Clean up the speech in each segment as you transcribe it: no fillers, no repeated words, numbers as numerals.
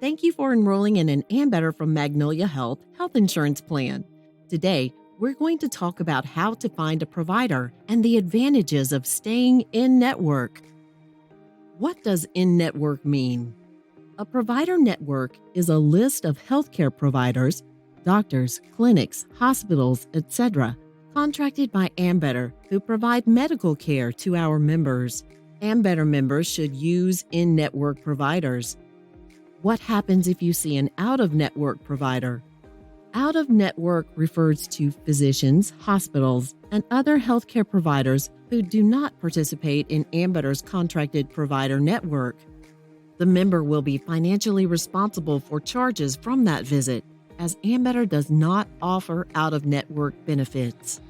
Thank you for enrolling in an Ambetter from Magnolia Health health insurance plan. Today, we're going to talk about how to find a provider and the advantages of staying in network. What does in-network mean? A provider network is a list of healthcare providers, doctors, clinics, hospitals, etc., contracted by Ambetter who provide medical care to our members. Ambetter members should use in-network providers. What happens if you see an out-of-network provider? Out-of-network refers to physicians, hospitals, and other healthcare providers who do not participate in Ambetter's contracted provider network. The member will be financially responsible for charges from that visit, as Ambetter does not offer out-of-network benefits.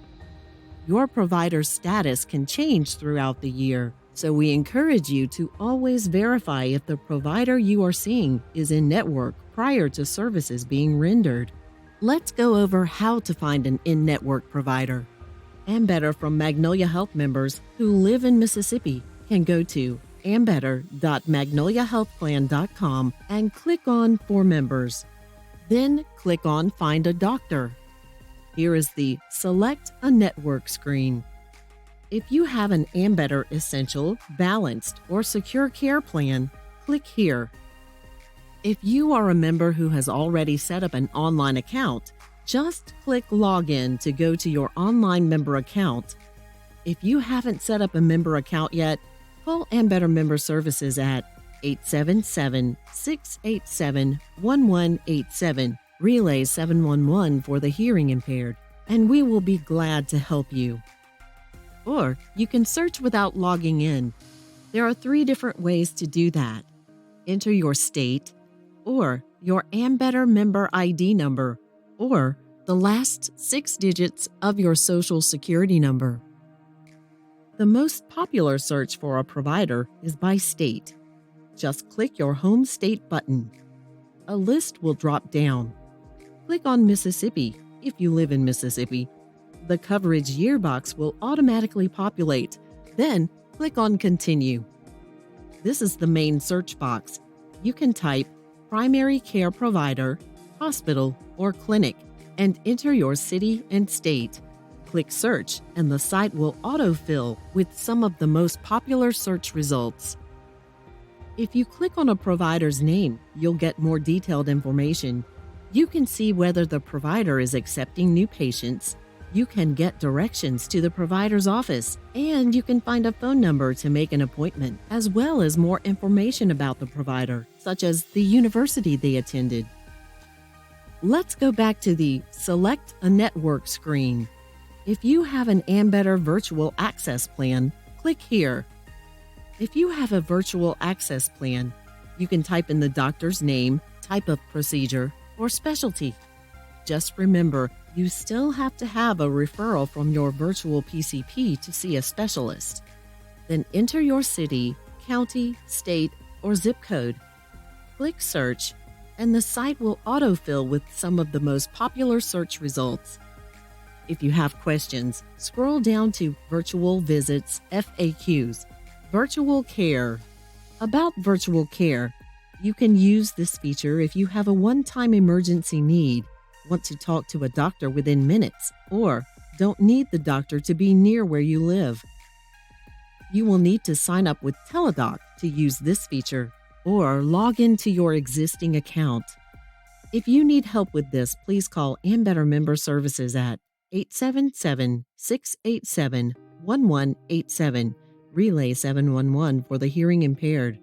Your provider's status can change throughout the year, so we encourage you to always verify if the provider you are seeing is in network prior to services being rendered. Let's go over how to find an in-network provider. Ambetter from Magnolia Health members who live in Mississippi can go to ambetter.magnoliahealthplan.com and click on For Members. Then click on Find a Doctor. Here is the Select a Network screen. If you have an Ambetter Essential, Balanced, or Secure Care plan, click here. If you are a member who has already set up an online account, just click Login to go to your online member account. If you haven't set up a member account yet, call Ambetter Member Services at 877-687-1187, relay 711 for the hearing impaired, and we will be glad to help you. Or you can search without logging in. There are 3 different ways to do that. Enter your state, or your Ambetter member ID number, or the last 6 digits of your Social Security number. The most popular search for a provider is by state. Just click your home state button. A list will drop down. Click on Mississippi if you live in Mississippi. The coverage year box will automatically populate. Then click on Continue. This is the main search box. You can type primary care provider, hospital, or clinic and enter your city and state. Click Search and the site will autofill with some of the most popular search results. If you click on a provider's name, you'll get more detailed information. You can see whether the provider is accepting new patients. You can get directions to the provider's office, and you can find a phone number to make an appointment, as well as more information about the provider, such as the university they attended. Let's go back to the Select a Network screen. If you have an Ambetter Virtual Access plan, click here. If you have a Virtual Access plan, you can type in the doctor's name, type of procedure, or specialty. Just remember, you still have to have a referral from your virtual PCP to see a specialist. Then enter your city, county, state, or zip code. Click Search, and the site will autofill with some of the most popular search results. If you have questions, scroll down to Virtual Visits FAQs. Virtual Care. About virtual care, you can use this feature if you have a one-time emergency need, want to talk to a doctor within minutes, or don't need the doctor to be near where you live. You will need to sign up with Teladoc to use this feature, or log into your existing account. If you need help with this, please call Ambetter Member Services at 877-687-1187, relay 711 for the hearing impaired.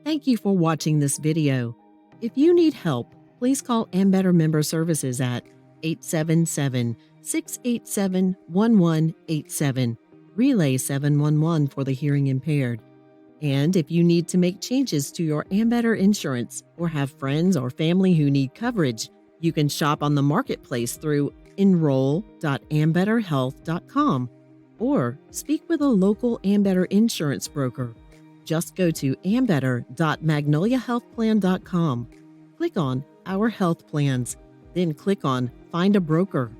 Thank you for watching this video. If you need help, please call Ambetter Member Services at 877-687-1187, relay 711 for the hearing impaired. And if you need to make changes to your Ambetter insurance or have friends or family who need coverage, you can shop on the marketplace through enroll.ambetterhealth.com or speak with a local Ambetter insurance broker. Just go to ambetter.magnoliahealthplan.com. Click on Our Health Plans, then click on Find a Broker.